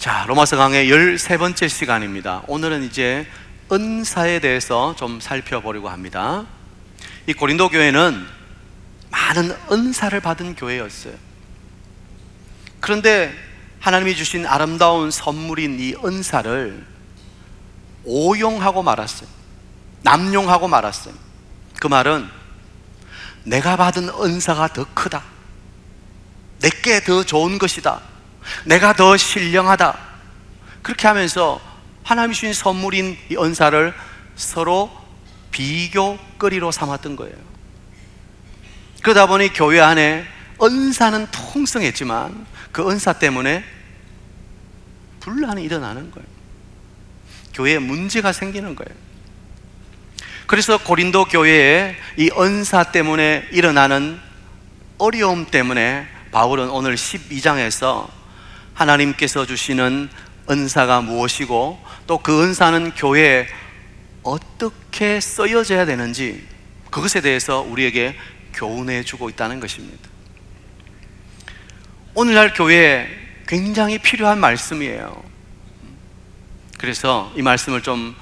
자, 로마서 강의 13번째 시간입니다. 오늘은 이제 은사에 대해서 좀 살펴보려고 합니다. 이 고린도 교회는 많은 은사를 받은 교회였어요. 그런데 하나님이 주신 아름다운 선물인 이 은사를 오용하고 말았어요. 남용하고 말았어요. 그 말은 내가 받은 은사가 더 크다, 내게 더 좋은 것이다, 내가 더 신령하다, 그렇게 하면서 하나님이 주신 선물인 이 은사를 서로 비교거리로 삼았던 거예요. 그러다 보니 교회 안에 은사는 통성했지만 그 은사 때문에 분란이 일어나는 거예요. 교회에 문제가 생기는 거예요. 그래서 고린도 교회에 이 은사 때문에 일어나는 어려움 때문에 바울은 오늘 12장에서 하나님께서 주시는 은사가 무엇이고 또 그 은사는 교회에 어떻게 쓰여져야 되는지 그것에 대해서 우리에게 교훈해 주고 있다는 것입니다. 오늘날 교회에 굉장히 필요한 말씀이에요. 그래서 이 말씀을 좀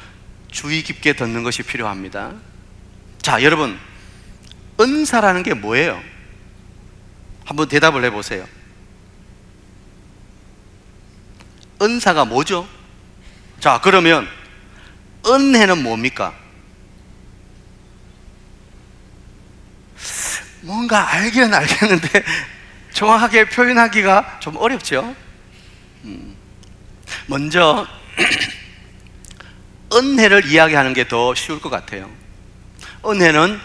주의 깊게 듣는 것이 필요합니다. 자, 여러분, 은사라는 게 뭐예요? 한번 대답을 해보세요. 은사가 뭐죠? 자, 그러면 은혜는 뭡니까? 뭔가 알긴 알겠는데 정확하게 표현하기가 좀 어렵죠? 먼저 은혜를 이야기하는 게 더 쉬울 것 같아요. 은혜는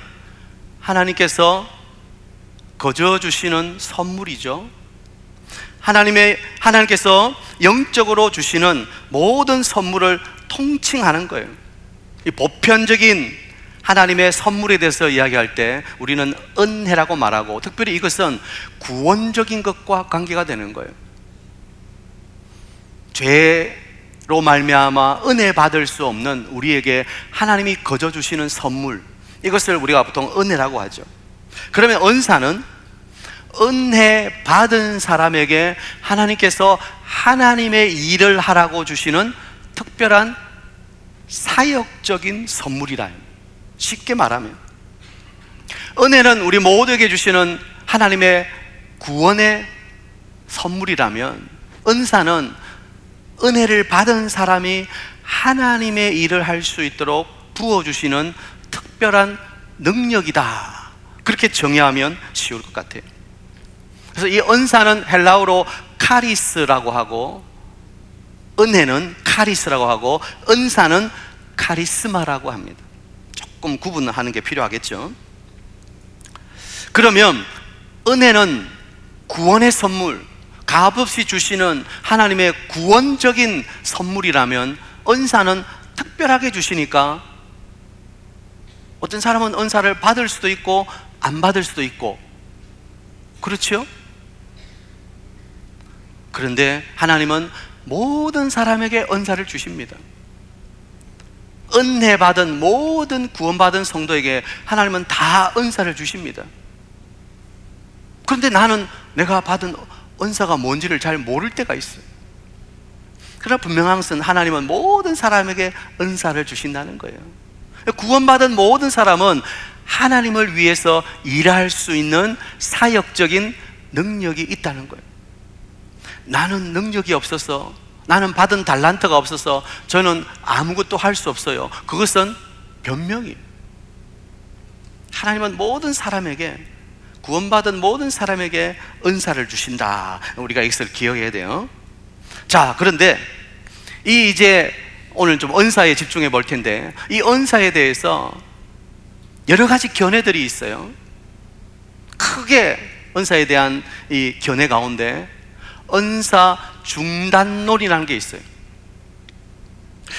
하나님께서 거저 주시는 선물이죠. 하나님께서 영적으로 주시는 모든 선물을 통칭하는 거예요. 이 보편적인 하나님의 선물에 대해서 이야기할 때 우리는 은혜라고 말하고, 특별히 이것은 구원적인 것과 관계가 되는 거예요. 죄로 말미암아 은혜 받을 수 없는 우리에게 하나님이 거저 주시는 선물, 이것을 우리가 보통 은혜라고 하죠. 그러면 은사는 은혜 받은 사람에게 하나님께서 하나님의 일을 하라고 주시는 특별한 사역적인 선물이라. 쉽게 말하면 은혜는 우리 모두에게 주시는 하나님의 구원의 선물이라면, 은사는 은혜를 받은 사람이 하나님의 일을 할 수 있도록 부어주시는 특별한 능력이다, 그렇게 정의하면 쉬울 것 같아요. 그래서 이 은사는 헬라어로 카리스라고 하고, 은혜는 카리스라고 하고, 은사는 카리스마라고 합니다. 조금 구분하는 게 필요하겠죠. 그러면 은혜는 구원의 선물, 값없이 주시는 하나님의 구원적인 선물이라면, 은사는 특별하게 주시니까 어떤 사람은 은사를 받을 수도 있고 안 받을 수도 있고, 그렇죠? 그런데 하나님은 모든 사람에게 은사를 주십니다. 은혜 받은 모든 구원받은 성도에게 하나님은 다 은사를 주십니다. 그런데 나는 내가 받은 은사가 뭔지를 잘 모를 때가 있어요. 그러나 분명한 것은 하나님은 모든 사람에게 은사를 주신다는 거예요. 구원받은 모든 사람은 하나님을 위해서 일할 수 있는 사역적인 능력이 있다는 거예요. 나는 능력이 없어서, 나는 받은 달란트가 없어서 저는 아무것도 할 수 없어요, 그것은 변명이에요. 하나님은 모든 사람에게, 구원받은 모든 사람에게 은사를 주신다. 우리가 이것을 기억해야 돼요. 자, 그런데 이제 오늘 좀 은사에 집중해 볼 텐데, 이 은사에 대해서 여러 가지 견해들이 있어요. 크게 은사에 대한 이 견해 가운데 은사 중단론이라는 게 있어요.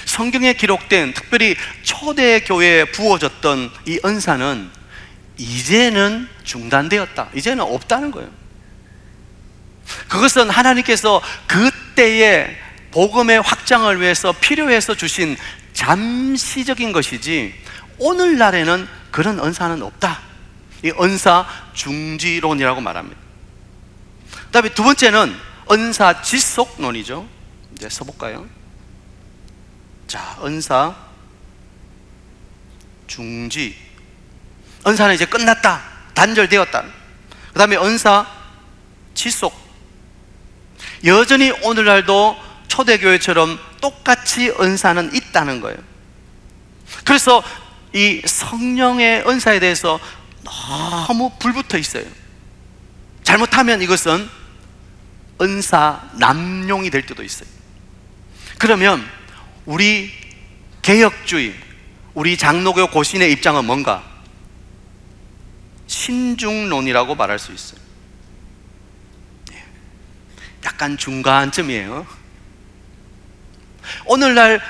성경에 기록된, 특별히 초대 교회에 부어졌던 이 은사는 이제는 중단되었다, 이제는 없다는 거예요. 그것은 하나님께서 그때의 복음의 확장을 위해서 필요해서 주신 잠시적인 것이지, 오늘날에는 그런 은사는 없다. 이 은사 중지론이라고 말합니다. 그 다음에 두 번째는 은사 지속론이죠. 이제 써볼까요? 자, 은사, 중지. 은사는 이제 끝났다, 단절되었다. 그 다음에 은사, 지속. 여전히 오늘날도 초대교회처럼 똑같이 은사는 있다는 거예요. 그래서 이 성령의 은사에 대해서 너무 불붙어 있어요. 잘못하면 이것은 은사 남용이 될 때도 있어요. 그러면 우리 개혁주의, 우리 장로교 고신의 입장은 뭔가? 신중론이라고 말할 수 있어요. 약간 중간쯤이에요. 오늘날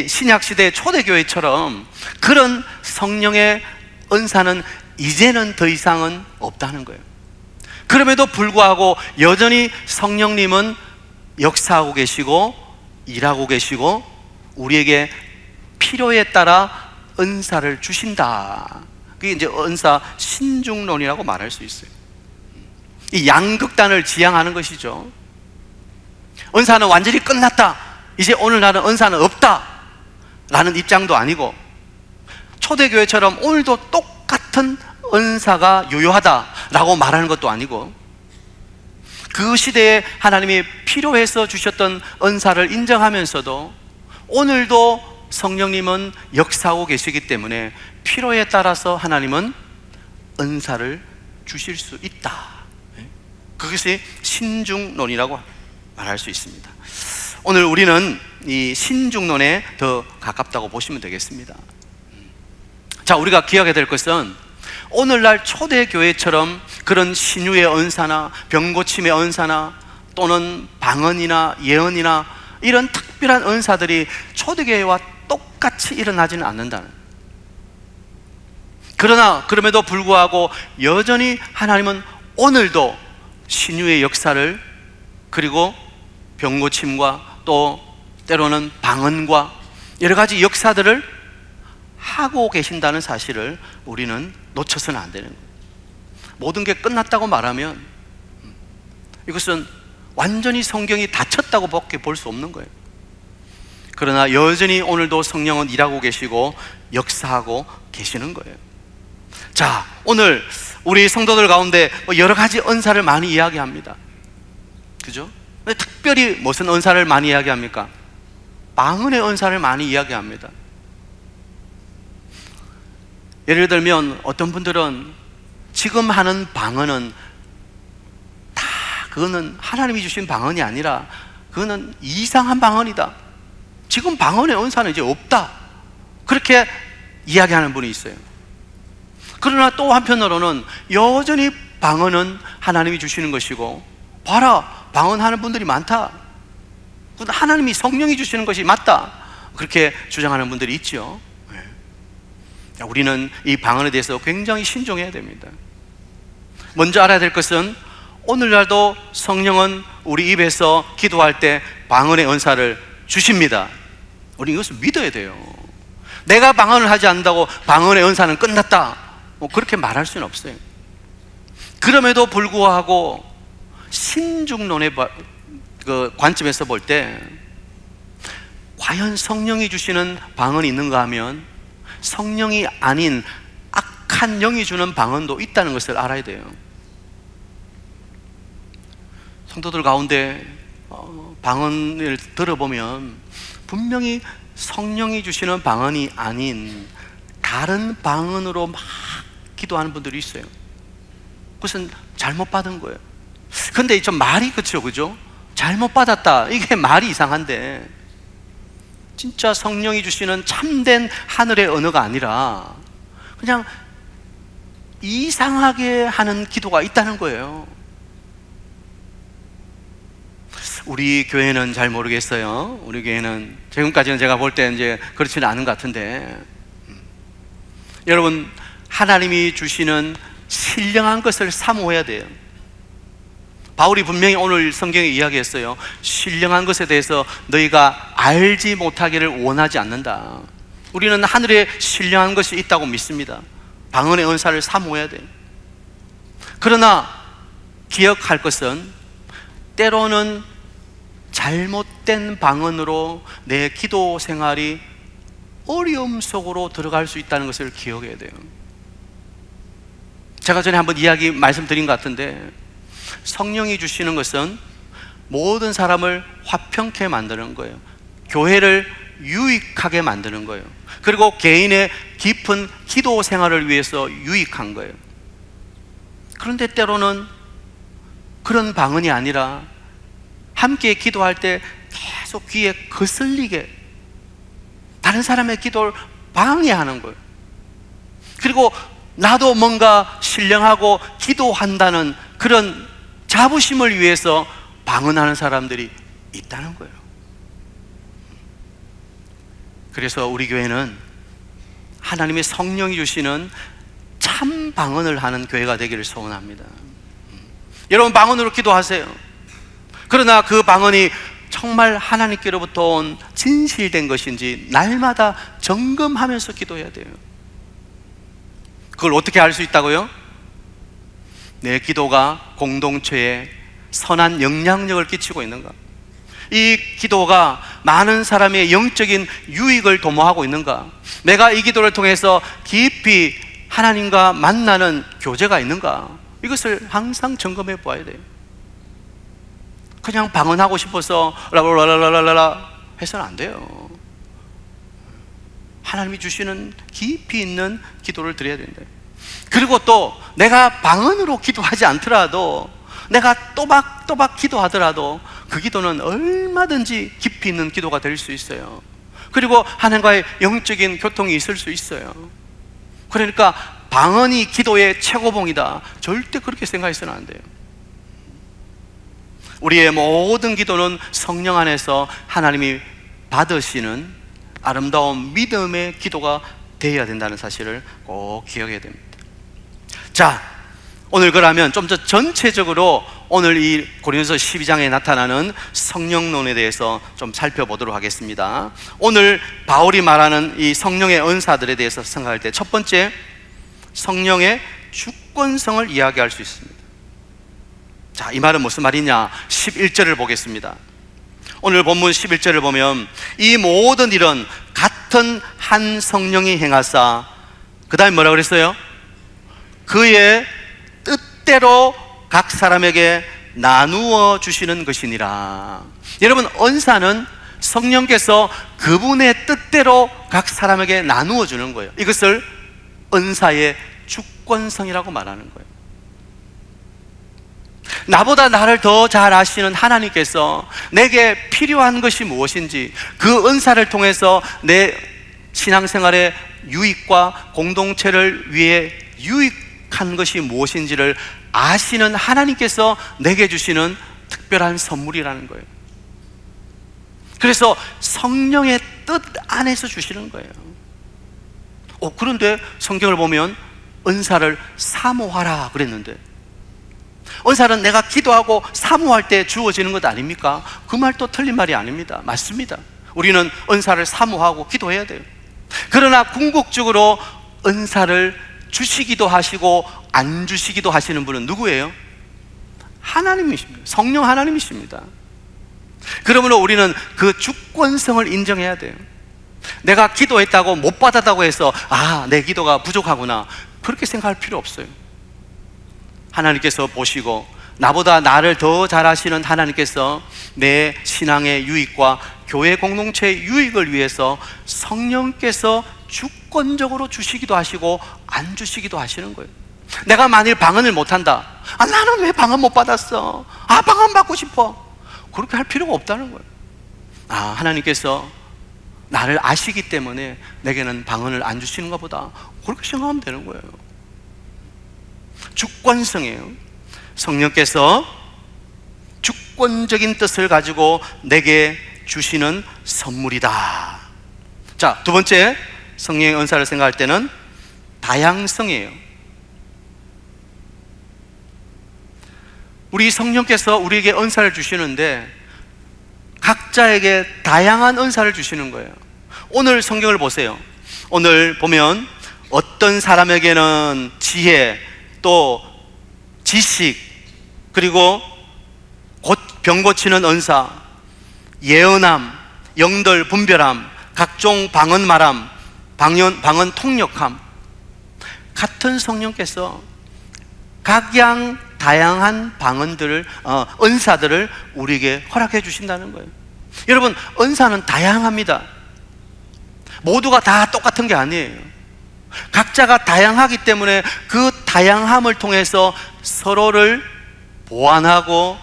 신약시대 초대교회처럼 그런 성령의 은사는 이제는 더 이상은 없다는 거예요. 그럼에도 불구하고 여전히 성령님은 역사하고 계시고 일하고 계시고 우리에게 필요에 따라 은사를 주신다. 그게 이제 은사 신중론이라고 말할 수 있어요. 이 양극단을 지향하는 것이죠. 은사는 완전히 끝났다, 이제 오늘날은 은사는 없다 라는 입장도 아니고, 초대교회처럼 오늘도 똑같은 은사가 유효하다라고 말하는 것도 아니고, 그 시대에 하나님이 필요해서 주셨던 은사를 인정하면서도 오늘도 성령님은 역사하고 계시기 때문에 필요에 따라서 하나님은 은사를 주실 수 있다. 그것이 신중론이라고 말할 수 있습니다. 오늘 우리는 이 신중론에 더 가깝다고 보시면 되겠습니다. 자, 우리가 기억해야 될 것은 오늘날 초대교회처럼 그런 신유의 은사나 병고침의 은사나 또는 방언이나 예언이나 이런 특별한 은사들이 초대교회와 똑같이 일어나지는 않는다는. 그러나 그럼에도 불구하고 여전히 하나님은 오늘도 신유의 역사를, 그리고 병고침과 또 때로는 방언과 여러 가지 역사들을 하고 계신다는 사실을 우리는 놓쳐서는 안 되는 거예요. 모든 게 끝났다고 말하면 이것은 완전히 성경이 닫혔다고 밖에 볼 수 없는 거예요. 그러나 여전히 오늘도 성령은 일하고 계시고 역사하고 계시는 거예요. 자, 오늘 우리 성도들 가운데 여러 가지 은사를 많이 이야기합니다. 그죠? 특별히 무슨 은사를 많이 이야기합니까? 방언의 은사를 많이 이야기합니다. 예를 들면 어떤 분들은 지금 하는 방언은 다 그거는 하나님이 주신 방언이 아니라 그거는 이상한 방언이다, 지금 방언의 은사는 이제 없다, 그렇게 이야기하는 분이 있어요. 그러나 또 한편으로는 여전히 방언은 하나님이 주시는 것이고, 봐라, 방언하는 분들이 많다, 하나님이 성령이 주시는 것이 맞다, 그렇게 주장하는 분들이 있죠. 우리는 이 방언에 대해서 굉장히 신중해야 됩니다. 먼저 알아야 될 것은 오늘날도 성령은 우리 입에서 기도할 때 방언의 은사를 주십니다. 우리 이것을 믿어야 돼요. 내가 방언을 하지 않는다고 방언의 은사는 끝났다, 그렇게 말할 수는 없어요. 그럼에도 불구하고 신중론의 그 관점에서 볼 때 과연 성령이 주시는 방언이 있는가 하면 성령이 아닌 악한 영이 주는 방언도 있다는 것을 알아야 돼요. 성도들 가운데 방언을 들어보면 분명히 성령이 주시는 방언이 아닌 다른 방언으로 막 기도하는 분들이 있어요. 그것은 잘못 받은 거예요. 근데 좀 말이 그죠? 잘못 받았다, 이게 말이 이상한데, 진짜 성령이 주시는 참된 하늘의 언어가 아니라 그냥 이상하게 하는 기도가 있다는 거예요. 우리 교회는 잘 모르겠어요. 우리 교회는 지금까지는 제가 볼 때 이제 그렇지는 않은 것 같은데, 여러분, 하나님이 주시는 신령한 것을 사모해야 돼요. 바울이 분명히 오늘 성경에 이야기했어요. 신령한 것에 대해서 너희가 알지 못하기를 원하지 않는다. 우리는 하늘에 신령한 것이 있다고 믿습니다. 방언의 은사를 사모해야 돼요. 그러나 기억할 것은 때로는 잘못된 방언으로 내 기도 생활이 어려움 속으로 들어갈 수 있다는 것을 기억해야 돼요. 제가 전에 한번 말씀드린 것 같은데, 성령이 주시는 것은 모든 사람을 화평케 만드는 거예요. 교회를 유익하게 만드는 거예요. 그리고 개인의 깊은 기도 생활을 위해서 유익한 거예요. 그런데 때로는 그런 방언이 아니라 함께 기도할 때 계속 귀에 거슬리게 다른 사람의 기도를 방해하는 거예요. 그리고 나도 뭔가 신령하고 기도한다는 그런 자부심을 위해서 방언하는 사람들이 있다는 거예요. 그래서 우리 교회는 하나님의 성령이 주시는 참 방언을 하는 교회가 되기를 소원합니다. 여러분, 방언으로 기도하세요. 그러나 그 방언이 정말 하나님께로부터 온 진실된 것인지 날마다 점검하면서 기도해야 돼요. 그걸 어떻게 알 수 있다고요? 내 기도가 공동체에 선한 영향력을 끼치고 있는가? 이 기도가 많은 사람의 영적인 유익을 도모하고 있는가? 내가 이 기도를 통해서 깊이 하나님과 만나는 교제가 있는가? 이것을 항상 점검해 보아야 돼요. 그냥 방언하고 싶어서 라라라라라라 해서는 안 돼요. 하나님이 주시는 깊이 있는 기도를 드려야 된다. 그리고 또 내가 방언으로 기도하지 않더라도, 내가 또박또박 기도하더라도 그 기도는 얼마든지 깊이 있는 기도가 될 수 있어요. 그리고 하나님과의 영적인 교통이 있을 수 있어요. 그러니까 방언이 기도의 최고봉이다, 절대 그렇게 생각해서는 안 돼요. 우리의 모든 기도는 성령 안에서 하나님이 받으시는 아름다운 믿음의 기도가 되어야 된다는 사실을 꼭 기억해야 됩니다. 자, 오늘 그러면 좀 더 전체적으로 오늘 이 고린도서 12장에 나타나는 성령론에 대해서 좀 살펴보도록 하겠습니다. 오늘 바울이 말하는 이 성령의 은사들에 대해서 생각할 때 첫 번째, 성령의 주권성을 이야기할 수 있습니다. 자, 이 말은 무슨 말이냐? 11절을 보겠습니다. 오늘 본문 11절을 보면 이 모든 일은 같은 한 성령이 행하사, 그 다음에 뭐라고 그랬어요? 그의 뜻대로 각 사람에게 나누어 주시는 것이니라. 여러분, 은사는 성령께서 그분의 뜻대로 각 사람에게 나누어 주는 거예요. 이것을 은사의 주권성이라고 말하는 거예요. 나보다 나를 더 잘 아시는 하나님께서 내게 필요한 것이 무엇인지, 그 은사를 통해서 내 신앙생활의 유익과 공동체를 위해 유익한 것이 무엇인지를 아시는 하나님께서 내게 주시는 특별한 선물이라는 거예요. 그래서 성령의 뜻 안에서 주시는 거예요. 그런데 성경을 보면 은사를 사모하라 그랬는데, 은사는 내가 기도하고 사모할 때 주어지는 것 아닙니까? 그 말도 틀린 말이 아닙니다. 맞습니다. 우리는 은사를 사모하고 기도해야 돼요. 그러나 궁극적으로 은사를 주시기도 하시고 안 주시기도 하시는 분은 누구예요? 하나님이십니다. 성령 하나님이십니다. 그러므로 우리는 그 주권성을 인정해야 돼요. 내가 기도했다고 못 받았다고 해서 내 기도가 부족하구나, 그렇게 생각할 필요 없어요. 하나님께서 보시고 나보다 나를 더 잘 아시는 하나님께서 내 신앙의 유익과 교회 공동체의 유익을 위해서 성령께서 주권적으로 주시기도 하시고 안 주시기도 하시는 거예요. 내가 만일 방언을 못한다, 나는 왜 방언 못 받았어? 방언 받고 싶어. 그렇게 할 필요가 없다는 거예요. 하나님께서 나를 아시기 때문에 내게는 방언을 안 주시는 것보다, 그렇게 생각하면 되는 거예요. 주권성이에요. 성령께서 주권적인 뜻을 가지고 내게 주시는 선물이다. 자, 두 번째, 성령의 은사를 생각할 때는 다양성이에요. 우리 성령께서 우리에게 은사를 주시는데 각자에게 다양한 은사를 주시는 거예요. 오늘 성경을 보세요. 오늘 보면 어떤 사람에게는 지혜, 또 지식, 그리고 병 고치는 은사, 예언함, 영들 분별함, 각종 방언 말함, 방언 통역함. 같은 성령께서 각양 다양한 방언들을 은사들을 우리에게 허락해 주신다는 거예요. 여러분, 은사는 다양합니다. 모두가 다 똑같은 게 아니에요. 각자가 다양하기 때문에 그 다양함을 통해서 서로를 보완하고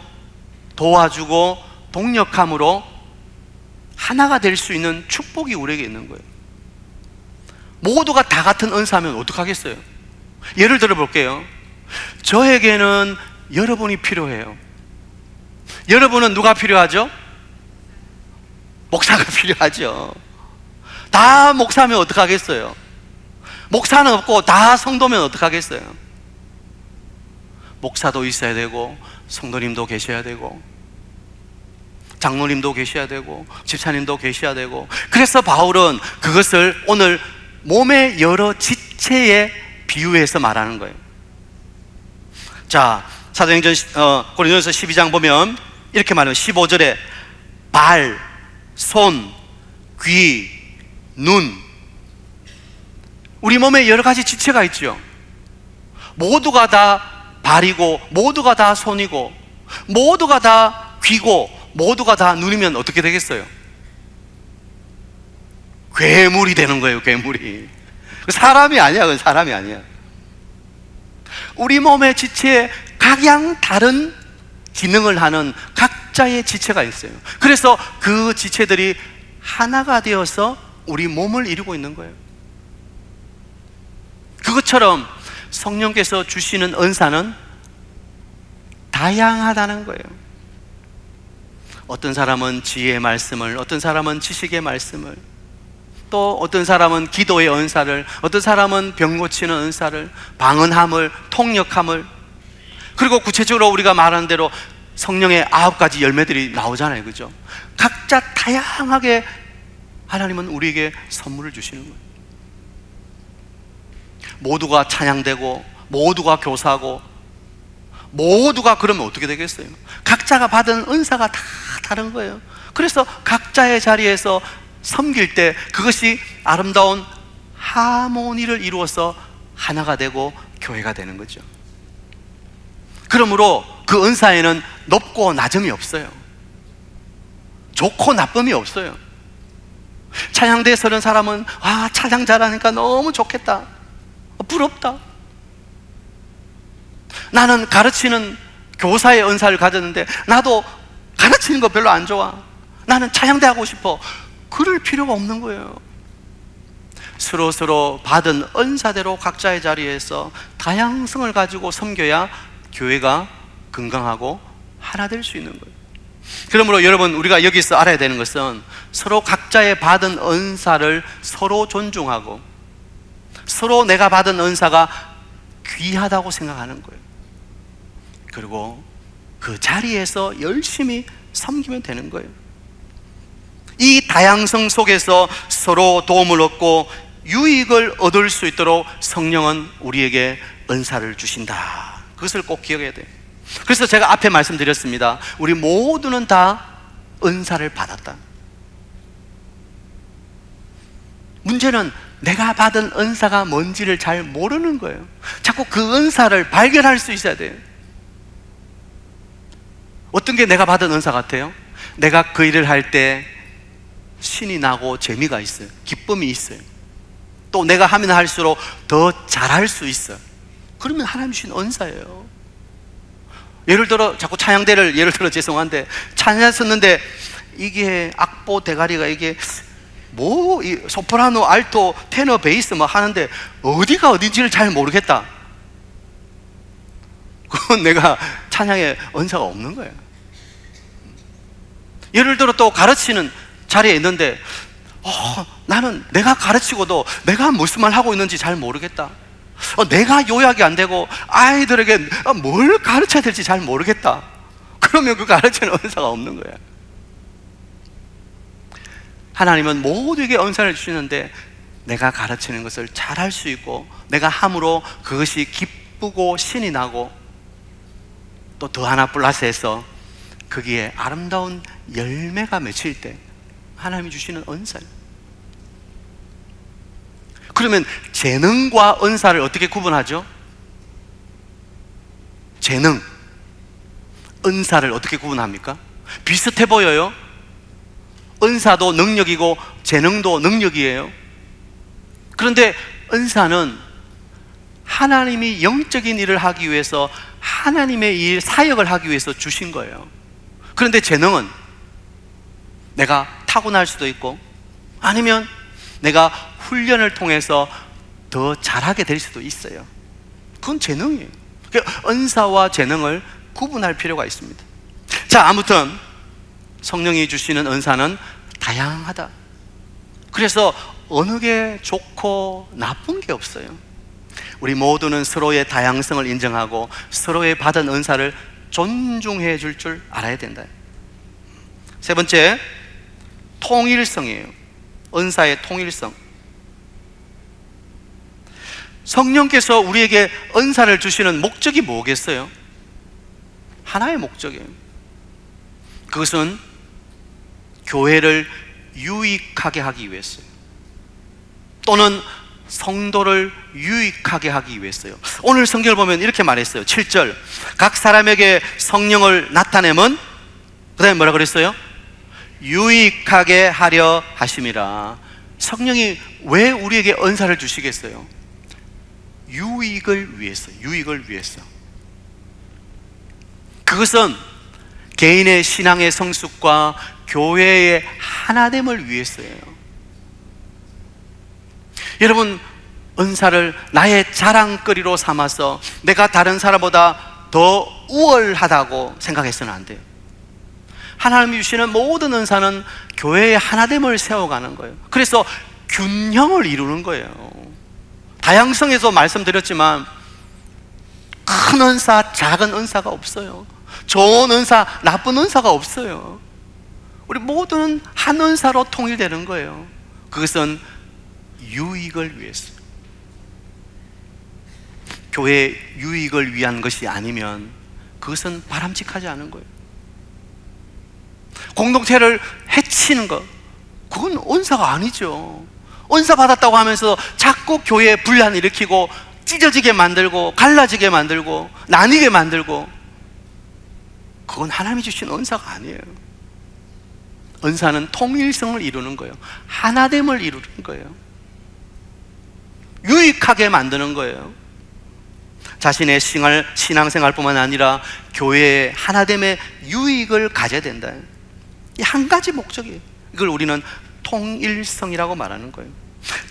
도와주고 동력함으로 하나가 될 수 있는 축복이 우리에게 있는 거예요. 모두가 다 같은 은사면 어떡하겠어요? 예를 들어 볼게요. 저에게는 여러분이 필요해요. 여러분은 누가 필요하죠? 목사가 필요하죠. 다 목사면 어떡하겠어요? 목사는 없고 다 성도면 어떡하겠어요? 목사도 있어야 되고 성도님도 계셔야 되고 장로님도 계셔야 되고 집사님도 계셔야 되고. 그래서 바울은 그것을 오늘 몸의 여러 지체에 비유해서 말하는 거예요. 자, 사도행전 고린도전서 12장 보면 이렇게 말해요. 15절에 발, 손, 귀, 눈. 우리 몸에 여러 가지 지체가 있죠. 모두가 다 발이고 모두가 다 손이고 모두가 다 귀고 모두가 다 눈이면 어떻게 되겠어요? 괴물이 되는 거예요. 괴물이. 사람이 아니야. 그건 사람이 아니야. 우리 몸의 지체에 각양 다른 기능을 하는 각자의 지체가 있어요. 그래서 그 지체들이 하나가 되어서 우리 몸을 이루고 있는 거예요. 그것처럼 성령께서 주시는 은사는 다양하다는 거예요. 어떤 사람은 지혜의 말씀을, 어떤 사람은 지식의 말씀을, 또 어떤 사람은 기도의 은사를, 어떤 사람은 병 고치는 은사를, 방언함을, 통역함을. 그리고 구체적으로 우리가 말하는 대로 성령의 9가지 열매들이 나오잖아요. 그죠? 각자 다양하게 하나님은 우리에게 선물을 주시는 거예요. 모두가 찬양되고 모두가 교사하고 모두가 그러면 어떻게 되겠어요? 각자가 받은 은사가 다 다른 거예요. 그래서 각자의 자리에서 섬길 때 그것이 아름다운 하모니를 이루어서 하나가 되고 교회가 되는 거죠. 그러므로 그 은사에는 높고 낮음이 없어요. 좋고 나쁨이 없어요. 찬양대에 서는 사람은 찬양 잘하니까 너무 좋겠다, 부럽다. 나는 가르치는 교사의 은사를 가졌는데 나도 가르치는 거 별로 안 좋아, 나는 찬양대 하고 싶어. 그럴 필요가 없는 거예요. 서로 받은 은사대로 각자의 자리에서 다양성을 가지고 섬겨야 교회가 건강하고 하나 될 수 있는 거예요. 그러므로 여러분, 우리가 여기서 알아야 되는 것은 서로 각자의 받은 은사를 서로 존중하고 서로 내가 받은 은사가 귀하다고 생각하는 거예요. 그리고 그 자리에서 열심히 섬기면 되는 거예요. 이 다양성 속에서 서로 도움을 얻고 유익을 얻을 수 있도록 성령은 우리에게 은사를 주신다. 그것을 꼭 기억해야 돼요. 그래서 제가 앞에 말씀드렸습니다. 우리 모두는 다 은사를 받았다. 문제는 내가 받은 은사가 뭔지를 잘 모르는 거예요. 자꾸 그 은사를 발견할 수 있어야 돼요. 어떤 게 내가 받은 은사 같아요? 내가 그 일을 할 때 신이 나고 재미가 있어요. 기쁨이 있어요. 또 내가 하면 할수록 더 잘할 수 있어요. 그러면 하나님 주신 은사예요. 예를 들어 자꾸 찬양대를 죄송한데 찬양 썼는데 이게 악보 대가리가 이게 이 소프라노, 알토, 테너, 베이스 하는데 어디가 어딘지를 잘 모르겠다. 그건 내가 찬양에 은사가 없는 거예요. 예를 들어 또 가르치는 자리에 있는데 나는 내가 가르치고도 내가 무슨 말 하고 있는지 잘 모르겠다. 내가 요약이 안 되고 아이들에게 뭘 가르쳐야 될지 잘 모르겠다. 그러면 그 가르치는 은사가 없는 거예요. 하나님은 모두에게 은사를 주시는데 내가 가르치는 것을 잘할 수 있고 내가 함으로 그것이 기쁘고 신이 나고 또 더 하나 플러스해서 거기에 아름다운 열매가 맺힐 때 하나님이 주시는 은사예요. 그러면 재능과 은사를 어떻게 구분하죠? 재능, 은사를 어떻게 구분합니까? 비슷해 보여요. 은사도 능력이고 재능도 능력이에요. 그런데 은사는 하나님이 영적인 일을 하기 위해서, 하나님의 일, 사역을 하기 위해서 주신 거예요. 그런데 재능은 내가 타고날 수도 있고, 아니면 내가 훈련을 통해서 더 잘하게 될 수도 있어요. 그건 재능이에요. 그러니까 은사와 재능을 구분할 필요가 있습니다. 자, 아무튼 성령이 주시는 은사는 다양하다. 그래서 어느 게 좋고 나쁜 게 없어요. 우리 모두는 서로의 다양성을 인정하고 서로의 받은 은사를 존중해 줄 줄 알아야 된다. 세 번째, 통일성이에요. 은사의 통일성. 성령께서 우리에게 은사를 주시는 목적이 뭐겠어요? 하나의 목적이에요. 그것은 교회를 유익하게 하기 위해서요. 또는 성도를 유익하게 하기 위해서요. 오늘 성경을 보면 이렇게 말했어요. 7절, 각 사람에게 성령을 나타내면, 그 다음에 뭐라 그랬어요? 유익하게 하려 하심이라. 성령이 왜 우리에게 은사를 주시겠어요? 유익을 위해서, 유익을 위해서. 그것은 개인의 신앙의 성숙과 교회의 하나됨을 위해서예요. 여러분, 은사를 나의 자랑거리로 삼아서 내가 다른 사람보다 더 우월하다고 생각해서는 안 돼요. 하나님이 주시는 모든 은사는 교회의 하나됨을 세워가는 거예요. 그래서 균형을 이루는 거예요. 다양성에서 말씀드렸지만 큰 은사, 작은 은사가 없어요. 좋은 은사, 나쁜 은사가 없어요. 우리 모두는 한 은사로 통일되는 거예요. 그것은 유익을 위해서. 교회의 유익을 위한 것이 아니면 그것은 바람직하지 않은 거예요. 공동체를 해치는 것, 그건 은사가 아니죠. 은사 받았다고 하면서 자꾸 교회에 분란 일으키고 찢어지게 만들고 갈라지게 만들고 나뉘게 만들고, 그건 하나님이 주신 은사가 아니에요. 은사는 통일성을 이루는 거예요. 하나됨을 이루는 거예요. 유익하게 만드는 거예요. 자신의 신앙생활뿐만 아니라 교회의 하나됨의 유익을 가져야 된다. 이 한 가지 목적이에요. 이걸 우리는 통일성이라고 말하는 거예요.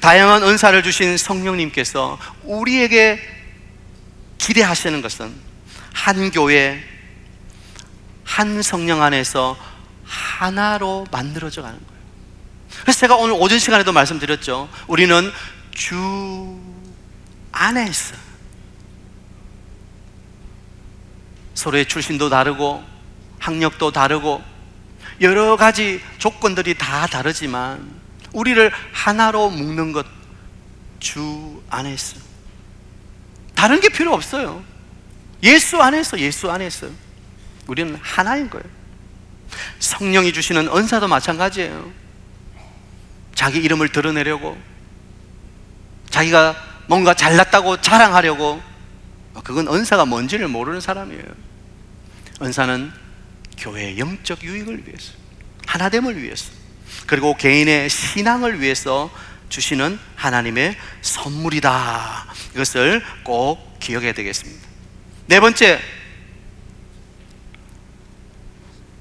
다양한 은사를 주신 성령님께서 우리에게 기대하시는 것은 한 교회, 한 성령 안에서 하나로 만들어져 가는 거예요. 그래서 제가 오늘 오전 시간에도 말씀드렸죠. 우리는 주 안에서 서로의 출신도 다르고 학력도 다르고 여러 가지 조건들이 다 다르지만 우리를 하나로 묶는 것, 주 안에서. 다른 게 필요 없어요. 예수 안에서, 예수 안에서 우리는 하나인 거예요. 성령이 주시는 은사도 마찬가지예요. 자기 이름을 드러내려고, 자기가 뭔가 잘났다고 자랑하려고, 그건 은사가 뭔지를 모르는 사람이에요. 은사는 교회의 영적 유익을 위해서, 하나됨을 위해서, 그리고 개인의 신앙을 위해서 주시는 하나님의 선물이다. 이것을 꼭 기억해야 되겠습니다. 네 번째,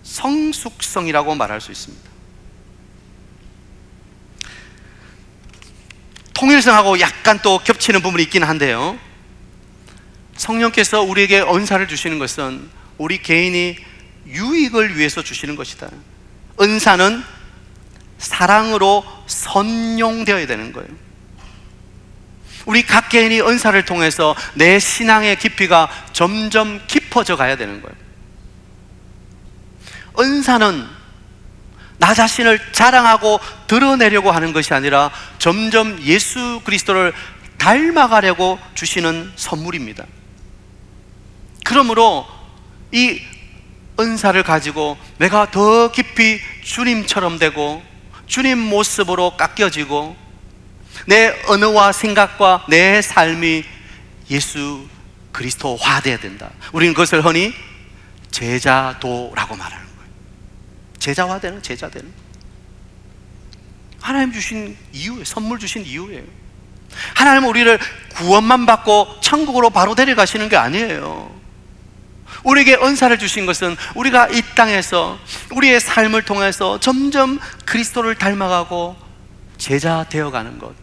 성숙성이라고 말할 수 있습니다. 통일성하고 약간 또 겹치는 부분이 있긴 한데요, 성령께서 우리에게 은사를 주시는 것은 우리 개인이 유익을 위해서 주시는 것이다. 은사는 사랑으로 선용되어야 되는 거예요. 우리 각 개인이 은사를 통해서 내 신앙의 깊이가 점점 깊어져 가야 되는 거예요. 은사는 나 자신을 자랑하고 드러내려고 하는 것이 아니라 점점 예수 그리스도를 닮아가려고 주시는 선물입니다. 그러므로 이 은사를 가지고 내가 더 깊이 주님처럼 되고 주님 모습으로 깎여지고 내 언어와 생각과 내 삶이 예수 그리스도화 되어야 된다. 우리는 그것을 흔히 제자도라고 말하는 거예요. 제자화되는, 제자되는. 하나님 주신 이유예요. 선물 주신 이유예요. 하나님은 우리를 구원만 받고 천국으로 바로 데려가시는 게 아니에요. 우리에게 은사를 주신 것은 우리가 이 땅에서 우리의 삶을 통해서 점점 그리스도를 닮아가고 제자 되어가는 것,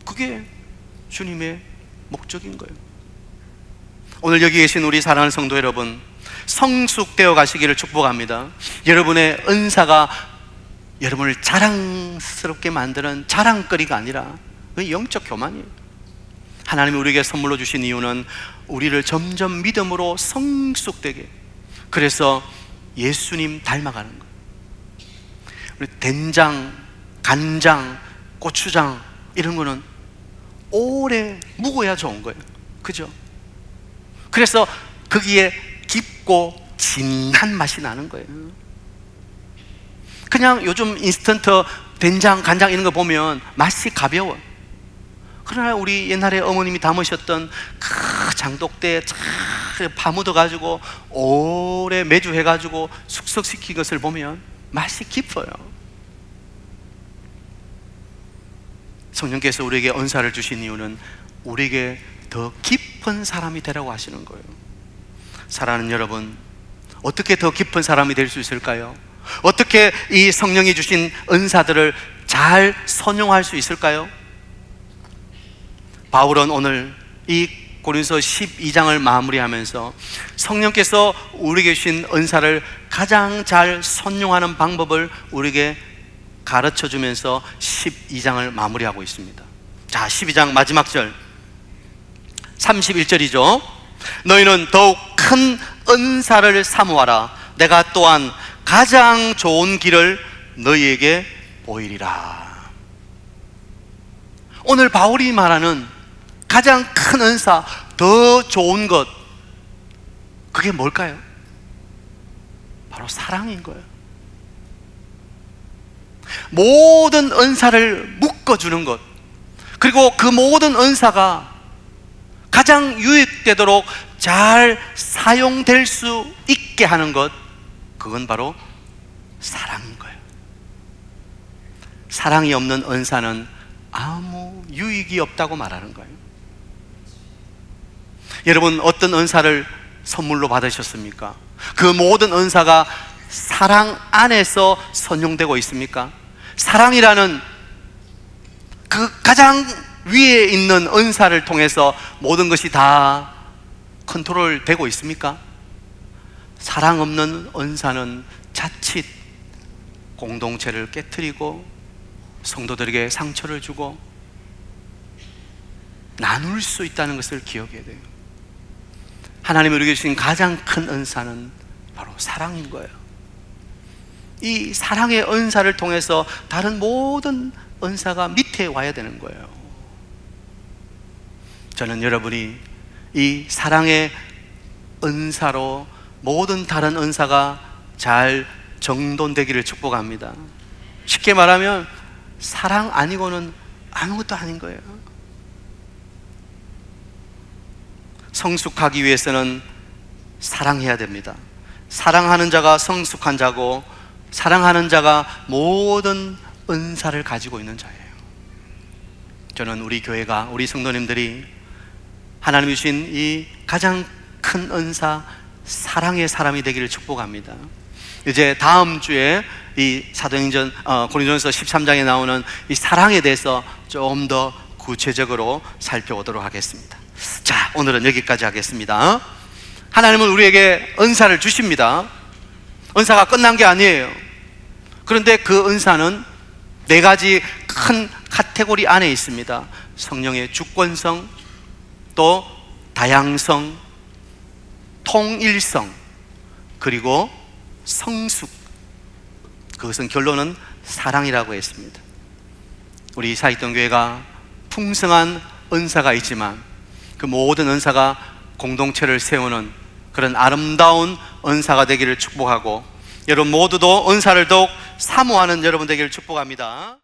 그게 주님의 목적인 거예요. 오늘 여기 계신 우리 사랑하는 성도 여러분, 성숙되어 가시기를 축복합니다. 여러분의 은사가 여러분을 자랑스럽게 만드는 자랑거리가 아니라 영적 교만이에요. 하나님이 우리에게 선물로 주신 이유는 우리를 점점 믿음으로 성숙되게, 그래서 예수님 닮아가는 거예요. 우리 된장, 간장, 고추장 이런 거는 오래 묵어야 좋은 거예요. 그죠? 그래서 거기에 깊고 진한 맛이 나는 거예요. 그냥 요즘 인스턴트 된장, 간장 이런 거 보면 맛이 가벼워. 그러나 우리 옛날에 어머님이 담으셨던 그 장독대에 잘 파묻어가지고 오래 매주해가지고 숙성시킨 것을 보면 맛이 깊어요. 성령께서 우리에게 은사를 주신 이유는 우리에게 더 깊은 사람이 되라고 하시는 거예요. 사랑하는 여러분, 어떻게 더 깊은 사람이 될 수 있을까요? 어떻게 이 성령이 주신 은사들을 잘 선용할 수 있을까요? 바울은 오늘 이 고린도서 12장을 마무리하면서 성령께서 우리에게 주신 은사를 가장 잘 선용하는 방법을 우리에게 가르쳐 주면서 12장을 마무리하고 있습니다. 자, 12장 마지막 절 31절이죠. 너희는 더욱 큰 은사를 사모하라. 내가 또한 가장 좋은 길을 너희에게 보이리라. 오늘 바울이 말하는 가장 큰 은사, 더 좋은 것, 그게 뭘까요? 바로 사랑인 거예요. 모든 은사를 묶어주는 것, 그리고 그 모든 은사가 가장 유익되도록 잘 사용될 수 있게 하는 것, 그건 바로 사랑인 거예요. 사랑이 없는 은사는 아무 유익이 없다고 말하는 거예요. 여러분, 어떤 은사를 선물로 받으셨습니까? 그 모든 은사가 사랑 안에서 선용되고 있습니까? 사랑이라는 그 가장 위에 있는 은사를 통해서 모든 것이 다 컨트롤 되고 있습니까? 사랑 없는 은사는 자칫 공동체를 깨트리고 성도들에게 상처를 주고 나눌 수 있다는 것을 기억해야 돼요. 하나님이 우리에게 주신 가장 큰 은사는 바로 사랑인 거예요. 이 사랑의 은사를 통해서 다른 모든 은사가 밑에 와야 되는 거예요. 저는 여러분이 이 사랑의 은사로 모든 다른 은사가 잘 정돈되기를 축복합니다. 쉽게 말하면 사랑 아니고는 아무것도 아닌 거예요. 성숙하기 위해서는 사랑해야 됩니다. 사랑하는 자가 성숙한 자고, 사랑하는 자가 모든 은사를 가지고 있는 자예요. 저는 우리 교회가, 우리 성도님들이 하나님이 주신 이 가장 큰 은사, 사랑의 사람이 되기를 축복합니다. 이제 다음 주에 이 사도행전 고린도전서 13장에 나오는 이 사랑에 대해서 좀 더 구체적으로 살펴보도록 하겠습니다. 자, 오늘은 여기까지 하겠습니다. 하나님은 우리에게 은사를 주십니다. 은사가 끝난 게 아니에요. 그런데 그 은사는 네 가지 큰 카테고리 안에 있습니다. 성령의 주권성, 또 다양성, 통일성, 그리고 성숙. 그것은 결론은 사랑이라고 했습니다. 우리 사익동교회가 풍성한 은사가 있지만 그 모든 은사가 공동체를 세우는 그런 아름다운 은사가 되기를 축복하고, 여러분 모두도 은사를 더욱 사모하는 여러분 되기를 축복합니다.